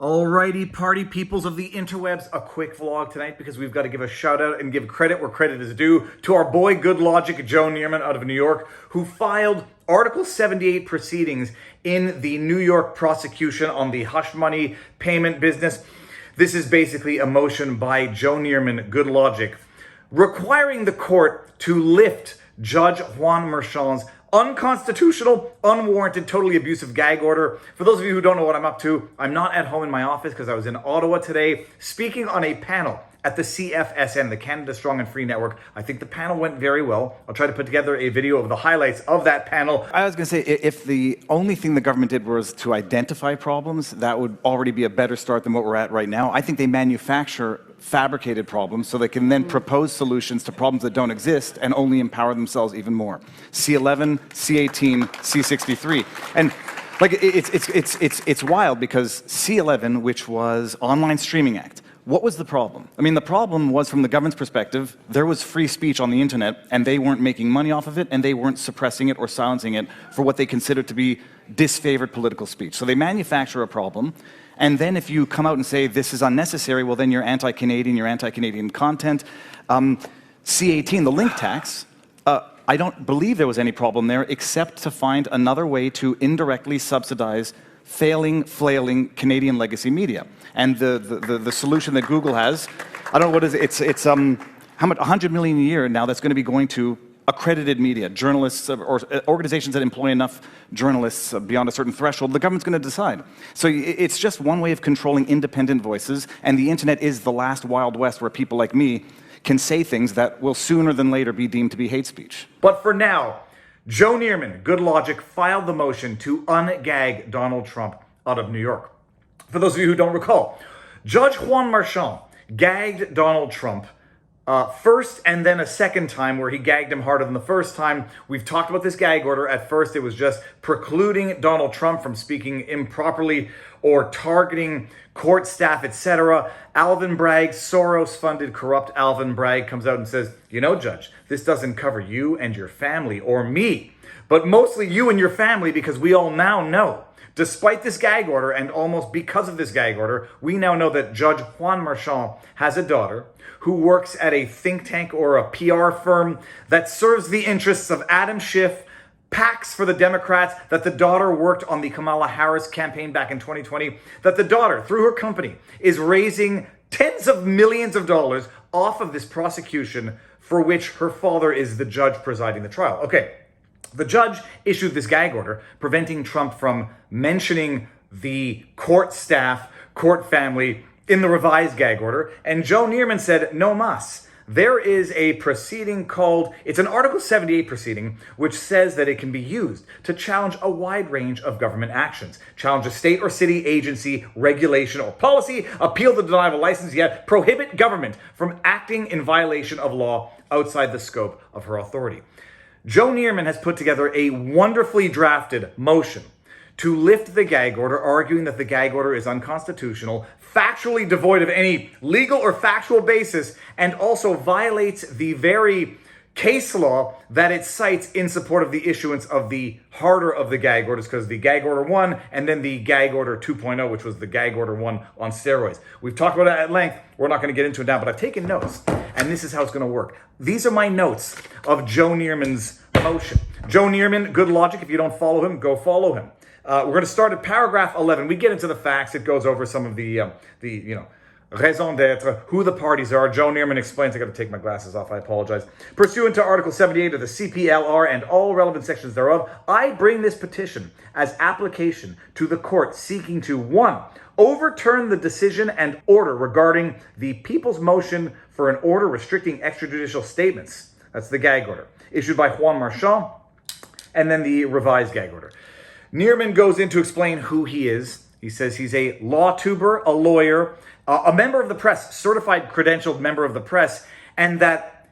Alrighty, party peoples of the interwebs, a quick vlog tonight because we've got to give a shout out and give credit where credit is due to our boy Good Logic, Joe Neerman out of New York, who filed Article 78 proceedings in the New York prosecution on the hush money payment business. This is basically a motion by Joe Neerman, Good Logic, requiring the court to lift Judge Juan Merchan's unconstitutional, unwarranted, totally abusive gag order. For those of you who don't know what I'm up to, I'm not at home in my office because I was in Ottawa today speaking on a panel at the CFSN, the Canada Strong and Free Network. I think the panel went very well. I'll try to put together a video of the highlights of that panel. I was going to say, if the only thing the government did was to identify problems, that would already be a better start than what we're at right now. I think they manufacture fabricated problems so they can then propose solutions to problems that don't exist and only empower themselves even more. C11, C18, C63. And like it's wild because C11, which was Online Streaming Act, what was the problem? I mean, the problem was, from the government's perspective, there was free speech on the internet and they weren't making money off of it and they weren't suppressing it or silencing it for what they considered to be disfavored political speech. So they manufacture a problem, and then if you come out and say this is unnecessary, well then you're anti-Canadian content. C18, the link tax, I don't believe there was any problem there except to find another way to indirectly subsidize flailing Canadian legacy media. And the solution that Google has, I don't know what is it, it's how much, 100 million a year now that's going to be going to accredited media, journalists or organizations that employ enough journalists beyond a certain threshold. The government's going to decide. So it's just one way of controlling independent voices, and the internet is the last Wild West where people like me can say things that will sooner than later be deemed to be hate speech. But for now, Joe Neerman, Good Logic, filed the motion to ungag Donald Trump out of New York. For those of you who don't recall, Judge Juan Merchan gagged Donald Trump first and then a second time, where he gagged him harder than the first time. We've talked about this gag order. At first, it was just precluding Donald Trump from speaking improperly or targeting court staff, etc. Alvin Bragg, Soros-funded corrupt Alvin Bragg, comes out and says, you know, Judge, this doesn't cover you and your family or me, but mostly you and your family, because we all now know, despite this gag order and almost because of this gag order, we now know that Judge Juan Merchan has a daughter who works at a think tank or a PR firm that serves the interests of Adam Schiff, PACs for the Democrats, that the daughter worked on the Kamala Harris campaign back in 2020, that the daughter, through her company, is raising tens of millions of dollars off of this prosecution for which her father is the judge presiding the trial. Okay, the judge issued this gag order preventing Trump from mentioning the court staff, court family in the revised gag order, and Joe Neerman said, no mas. There is a proceeding called, it's an Article 78 proceeding, which says that it can be used to challenge a wide range of government actions. Challenge a state or city agency, regulation, or policy, appeal the denial of a license, yet prohibit government from acting in violation of law outside the scope of her authority. Joe Neerman has put together a wonderfully drafted motion to lift the gag order, arguing that the gag order is unconstitutional, factually devoid of any legal or factual basis, and also violates the very case law that it cites in support of the issuance of the harder of the gag orders, because the gag order 1 and then the gag order 2.0, which was the gag order 1 on steroids. We've talked about it at length. We're not going to get into it now, but I've taken notes, and this is how it's going to work. These are my notes of Joe Neerman's motion. Joe Neerman, Good Logic. If you don't follow him, go follow him. We're going to start at paragraph 11. We get into the facts. It goes over some of the raison d'etre, who the parties are. Joe Neerman explains, I got to take my glasses off, I apologize. Pursuant to Article 78 of the CPLR and all relevant sections thereof, I bring this petition as application to the court seeking to, 1, overturn the decision and order regarding the people's motion for an order restricting extrajudicial statements. That's the gag order, issued by Juan Merchan, and then the revised gag order. Neerman goes in to explain who he is. He says he's a law tuber, a lawyer, a member of the press, certified credentialed member of the press, and that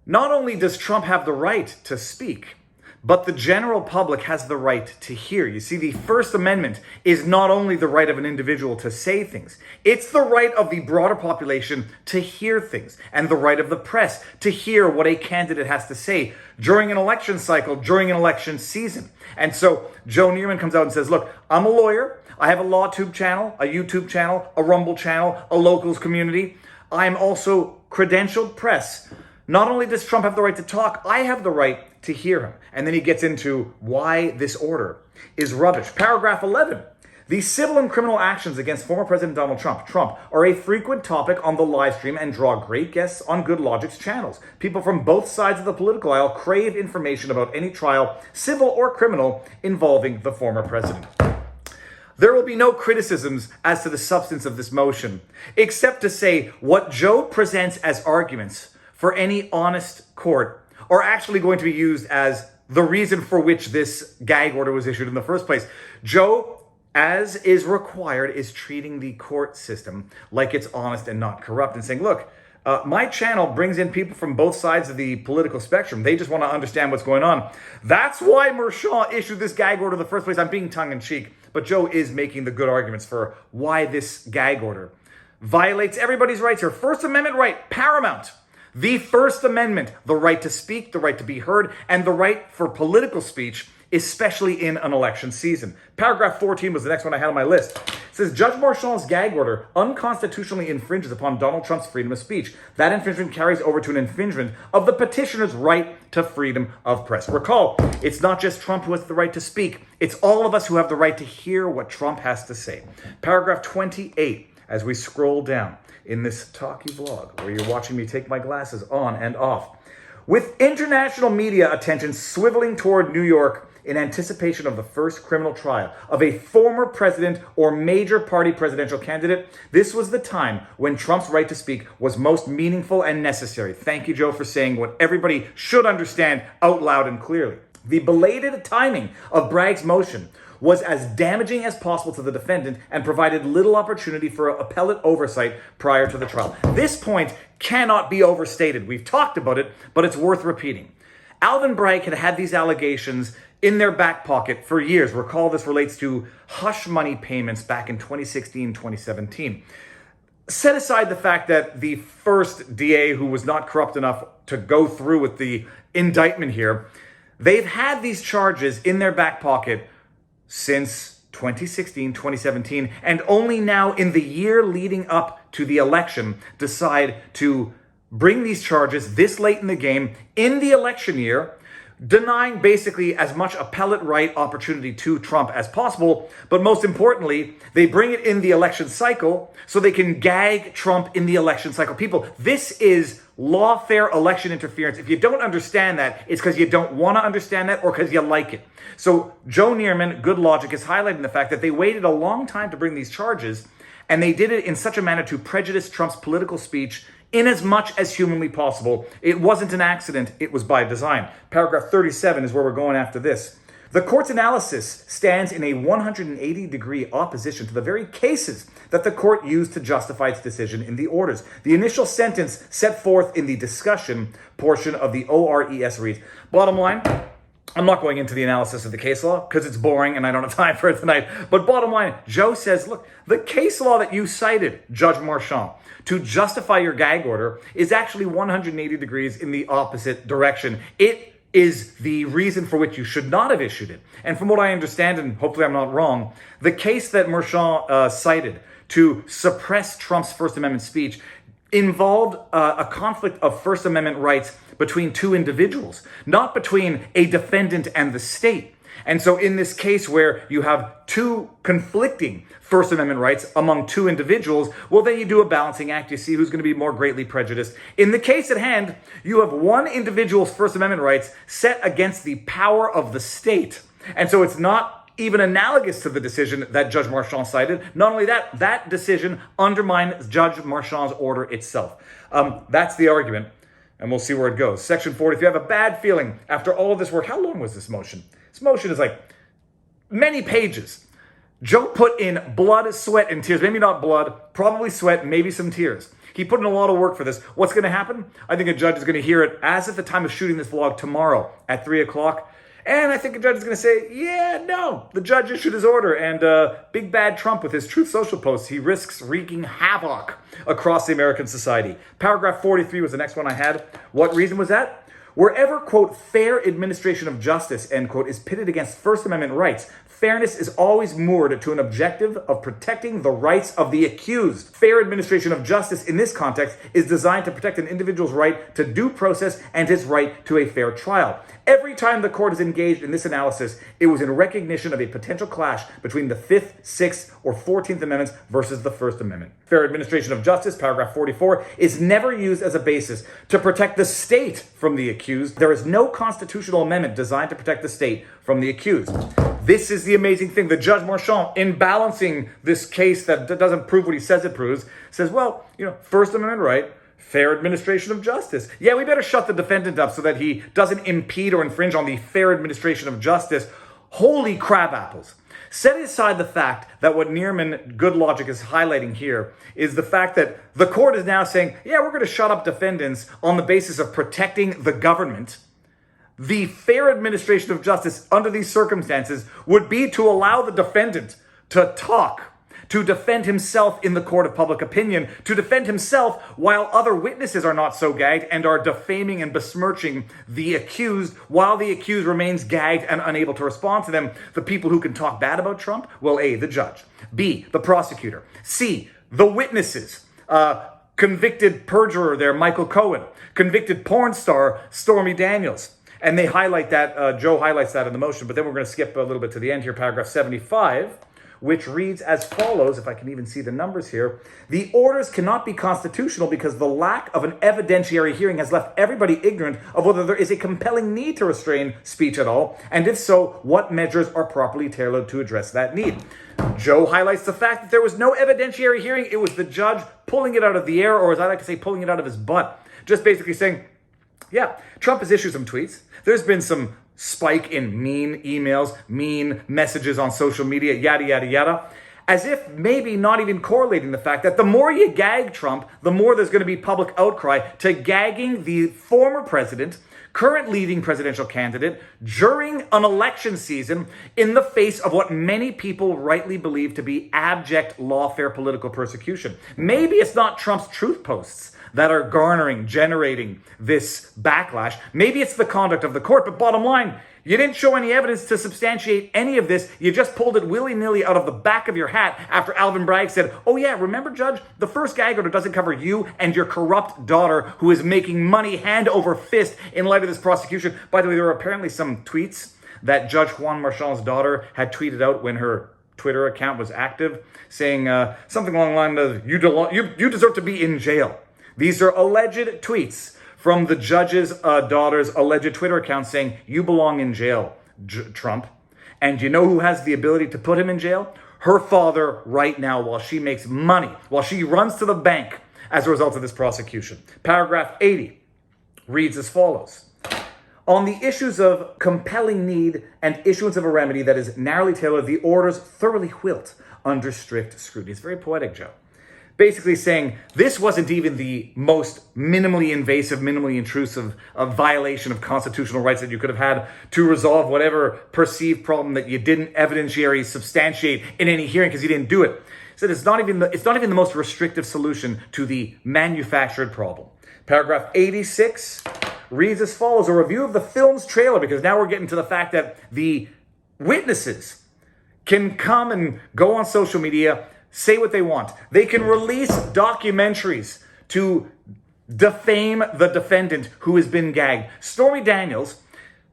not only does Trump have the right to speak, but the general public has the right to hear. You see, the First Amendment is not only the right of an individual to say things, it's the right of the broader population to hear things, and the right of the press to hear what a candidate has to say during an election cycle, during an election season. And so Joe Neerman comes out and says, look, I'm a lawyer. I have a LawTube channel, a YouTube channel, a Rumble channel, a locals community. I'm also credentialed press. Not only does Trump have the right to talk, I have the right to hear him. And then he gets into why this order is rubbish. Paragraph 11. The civil and criminal actions against former President Donald Trump are a frequent topic on the live stream and draw great guests on Good Logic's channels. People from both sides of the political aisle crave information about any trial, civil or criminal, involving the former president. There will be no criticisms as to the substance of this motion, except to say what Joe presents as arguments for any honest court are actually going to be used as the reason for which this gag order was issued in the first place. Joe, as is required, is treating the court system like it's honest and not corrupt and saying, look, my channel brings in people from both sides of the political spectrum. They just want to understand what's going on. That's why Merchan issued this gag order in the first place. I'm being tongue-in-cheek, but Joe is making the good arguments for why this gag order violates everybody's rights here. First Amendment right, paramount. The First Amendment, the right to speak, the right to be heard, and the right for political speech, especially in an election season. Paragraph 14 was the next one I had on my list. It says, Judge Merchan's gag order unconstitutionally infringes upon Donald Trump's freedom of speech. That infringement carries over to an infringement of the petitioner's right to freedom of press. Recall, it's not just Trump who has the right to speak. It's all of us who have the right to hear what Trump has to say. Paragraph 28, as we scroll down in this talkie vlog, where you're watching me take my glasses on and off. With international media attention swiveling toward New York in anticipation of the first criminal trial of a former president or major party presidential candidate, this was the time when Trump's right to speak was most meaningful and necessary. Thank you, Joe, for saying what everybody should understand out loud and clearly. The belated timing of Bragg's motion was as damaging as possible to the defendant and provided little opportunity for appellate oversight prior to the trial. This point cannot be overstated. We've talked about it, but it's worth repeating. Alvin Bragg had had these allegations in their back pocket for years. Recall, this relates to hush money payments back in 2016, 2017. Set aside the fact that the first DA, who was not corrupt enough to go through with the indictment here, they've had these charges in their back pocket since 2016, 2017, and only now in the year leading up to the election decide to bring these charges this late in the game in the election year, denying basically as much appellate right opportunity to Trump as possible. But most importantly, they bring it in the election cycle so they can gag Trump in the election cycle. People, this is lawfare election interference. If you don't understand that, it's because you don't want to understand that or because you like it. So Joe Neerman, Good Logic, is highlighting the fact that they waited a long time to bring these charges, and they did it in such a manner to prejudice Trump's political speech in as much as humanly possible. It wasn't an accident, it was by design. Paragraph 37 is where we're going after this. The court's analysis stands in a 180-degree opposition to the very cases that the court used to justify its decision in the orders. The initial sentence set forth in the discussion portion of the ORES reads, bottom line, I'm not going into the analysis of the case law because it's boring and I don't have time for it tonight. But bottom line, Joe says, look, the case law that you cited, Judge Merchan, to justify your gag order is actually 180 degrees in the opposite direction. It is the reason for which you should not have issued it. And from what I understand, and hopefully I'm not wrong, the case that Merchan cited to suppress Trump's First Amendment speech involved a conflict of First Amendment rights between two individuals, not between a defendant and the state. And so in this case where you have two conflicting First Amendment rights among two individuals, well, then you do a balancing act. You see who's going to be more greatly prejudiced. In the case at hand, you have one individual's First Amendment rights set against the power of the state. And so it's not even analogous to the decision that Judge Merchan cited. Not only that, that decision undermines Judge Merchan's order itself. That's the argument, and we'll see where it goes. Section 40, if you have a bad feeling after all of this work, how long was this motion? This motion is like many pages. Joe put in blood, sweat, and tears. Maybe not blood, probably sweat, maybe some tears. He put in a lot of work for this. What's going to happen? I think a judge is going to hear it as at the time of shooting this vlog tomorrow at 3 o'clock. And I think a judge is going to say, yeah, no, the judge issued his order. And big bad Trump with his Truth Social posts, he risks wreaking havoc across the American society. Paragraph 43 was the next one I had. What reason was that? Wherever, quote, fair administration of justice, end quote, is pitted against First Amendment rights, fairness is always moored to an objective of protecting the rights of the accused. Fair administration of justice in this context is designed to protect an individual's right to due process and his right to a fair trial. Every time the court is engaged in this analysis, it was in recognition of a potential clash between the 5th, 6th, or 14th Amendments versus the First Amendment. Fair administration of justice, paragraph 44, is never used as a basis to protect the state from the accused. There is no constitutional amendment designed to protect the state from the accused. This is the amazing thing. The Judge Marchand, in balancing this case that doesn't prove what he says it proves, says, well, First Amendment right, fair administration of justice. Yeah, we better shut the defendant up so that he doesn't impede or infringe on the fair administration of justice. Holy crab apples. Set aside the fact that what Neerman, good logic, is highlighting here is the fact that the court is now saying, yeah, we're going to shut up defendants on the basis of protecting the government. The fair administration of justice under these circumstances would be to allow the defendant to talk, to defend himself in the court of public opinion, to defend himself while other witnesses are not so gagged and are defaming and besmirching the accused while the accused remains gagged and unable to respond to them. The people who can talk bad about Trump? Well, A, the judge. B, the prosecutor. C, the witnesses. Convicted perjurer there, Michael Cohen. Convicted porn star, Stormy Daniels. And they highlight that, Joe highlights that in the motion, but then we're going to skip a little bit to the end here, paragraph 75. Which reads as follows, if I can even see the numbers here. The orders cannot be constitutional because the lack of an evidentiary hearing has left everybody ignorant of whether there is a compelling need to restrain speech at all, and if so, what measures are properly tailored to address that need. Joe highlights the fact that there was no evidentiary hearing. It was the judge pulling it out of the air, or as I like to say, pulling it out of his butt. Just basically saying, yeah, Trump has issued some tweets. There's been some spike in mean emails, mean messages on social media, yada, yada, yada. As if maybe not even correlating the fact that the more you gag Trump, the more there's going to be public outcry to gagging the former president, current leading presidential candidate, during an election season in the face of what many people rightly believe to be abject lawfare political persecution. Maybe it's not Trump's truth posts that are generating this backlash. Maybe it's the conduct of the court, but bottom line, you didn't show any evidence to substantiate any of this. You just pulled it willy-nilly out of the back of your hat after Alvin Bragg said, oh yeah, remember, Judge, the first gag order doesn't cover you and your corrupt daughter who is making money hand over fist in light of this prosecution. By the way, there were apparently some tweets that Judge Juan Marchand's daughter had tweeted out when her Twitter account was active, saying something along the line of, you deserve to be in jail. These are alleged tweets from the judge's daughter's alleged Twitter account saying, you belong in jail, Trump. And you know who has the ability to put him in jail? Her father right now, while she makes money, while she runs to the bank as a result of this prosecution. Paragraph 80 reads as follows. On the issues of compelling need and issuance of a remedy that is narrowly tailored, the orders thoroughly wilt under strict scrutiny. It's very poetic, Joe. Basically saying this wasn't even the most minimally invasive, minimally intrusive violation of constitutional rights that you could have had to resolve whatever perceived problem that you didn't evidentiary substantiate in any hearing because you didn't do it. So it's not even the most restrictive solution to the manufactured problem. Paragraph 86 reads as follows: a review of the film's trailer, because now we're getting to the fact that the witnesses can come and go on social media, say what they want. They can release documentaries to defame the defendant who has been gagged. Stormy Daniels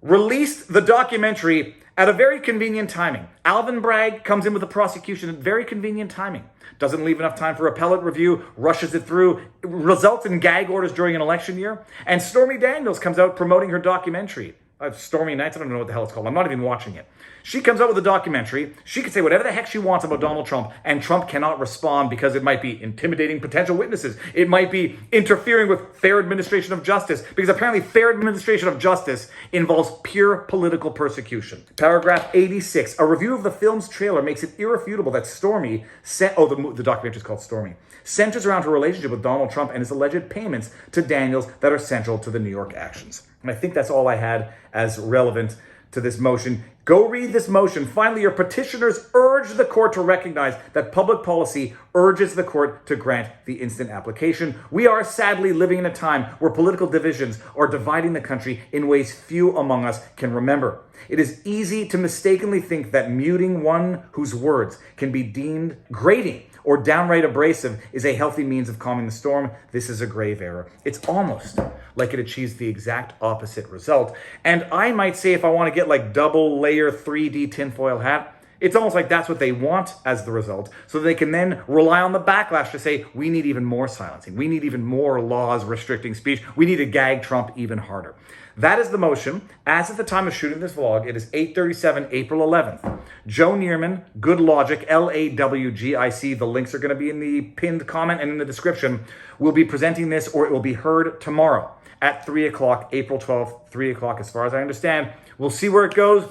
released the documentary at a very convenient timing. Alvin Bragg comes in with the prosecution at very convenient timing. Doesn't leave enough time for appellate review, rushes it through, results in gag orders during an election year. And Stormy Daniels comes out promoting her documentary. Stormy Nights, I don't know what the hell it's called. I'm not even watching it. She comes out with a documentary. She can say whatever the heck she wants about Donald Trump, and Trump cannot respond because it might be intimidating potential witnesses. It might be interfering with fair administration of justice, because apparently fair administration of justice involves pure political persecution. Paragraph 86, a review of the film's trailer makes it irrefutable that Stormy, the documentary is called Stormy, centers around her relationship with Donald Trump and his alleged payments to Daniels that are central to the New York actions. And I think that's all I had as relevant to this motion. Go read this motion. Finally, your petitioners urge the court to recognize that public policy urges the court to grant the instant application. We are sadly living in a time where political divisions are dividing the country in ways few among us can remember. It is easy to mistakenly think that muting one whose words can be deemed grating or downright abrasive is a healthy means of calming the storm. This is a grave error. It's almost like it achieves the exact opposite result. And I might say, if I want to get like double layer 3D tinfoil hat, it's almost like that's what they want as the result, so they can then rely on the backlash to say, we need even more silencing. We need even more laws restricting speech. We need to gag Trump even harder. That is the motion. As at the time of shooting this vlog, it is 8:37, April 11th. Joe Neerman, Good Logic, Lawgic. The links are going to be in the pinned comment and in the description. Will be presenting this, or it will be heard tomorrow at 3 o'clock, April 12th, 3 o'clock, as far as I understand. We'll see where it goes.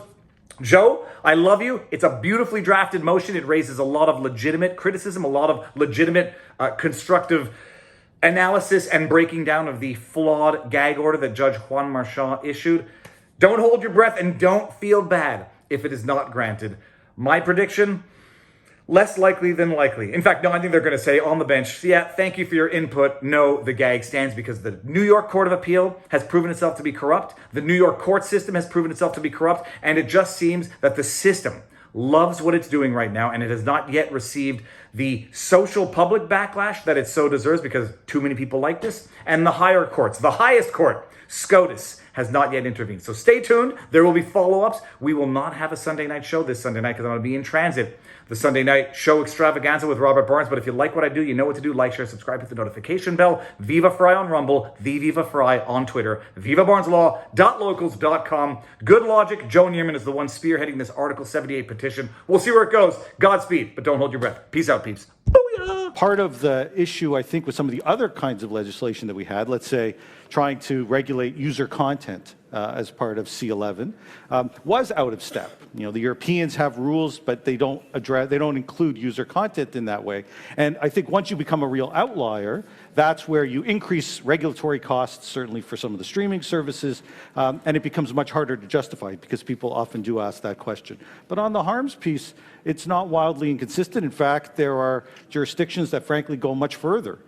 Joe, I love you. It's a beautifully drafted motion. It raises a lot of legitimate criticism, a lot of legitimate constructive analysis and breaking down of the flawed gag order that Judge Juan Marchand issued. Don't hold your breath and don't feel bad if it is not granted. My prediction, less likely than likely. In fact, no, I think they're going to say on the bench, yeah, thank you for your input. No, the gag stands because the New York Court of Appeal has proven itself to be corrupt. The New York court system has proven itself to be corrupt. And it just seems that the system loves what it's doing right now, and it has not yet received the social public backlash that it so deserves because too many people like this. And the higher courts, the highest court, SCOTUS, has not yet intervened. So stay tuned. There will be follow-ups. We will not have a Sunday night show this Sunday night because I'm going to be in transit. The Sunday night show extravaganza with Robert Barnes. But if you like what I do, you know what to do. Like, share, subscribe, hit the notification bell. Viva Fry on Rumble. The Viva Fry on Twitter. VivaBarnesLaw.locals.com. Good Logic. Joe Neerman is the one spearheading this Article 78 petition. We'll see where it goes. Godspeed, but don't hold your breath. Peace out, peeps. Booyah! Part of the issue, I think, with some of the other kinds of legislation that we had, let's say trying to regulate user content as part of C11, was out of step. You know, the Europeans have rules, but they don't include user content in that way. And I think once you become a real outlier, that's where you increase regulatory costs, certainly for some of the streaming services, and it becomes much harder to justify because people often do ask that question. But on the harms piece, it's not wildly inconsistent. In fact, there are jurisdictions that frankly go much further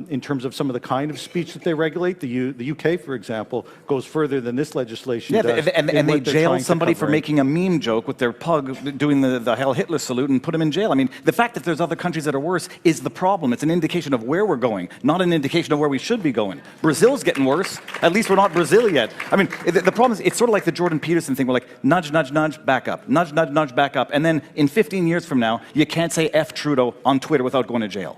in terms of some of the kind of speech that they regulate. The UK, for example, goes further than this legislation does. And they jail somebody for making a meme joke with their pug doing the Heil Hitler salute and put him in jail. I mean, the fact that there's other countries that are worse is the problem. It's an indication of where we're going, not an indication of where we should be going. Brazil's getting worse. At least we're not Brazil yet. I mean, the problem is, it's sort of like the Jordan Peterson thing. We're like, nudge, nudge, nudge, back up. Nudge, nudge, nudge, back up. And then in 15 years from now, you can't say F Trudeau on Twitter without going to jail.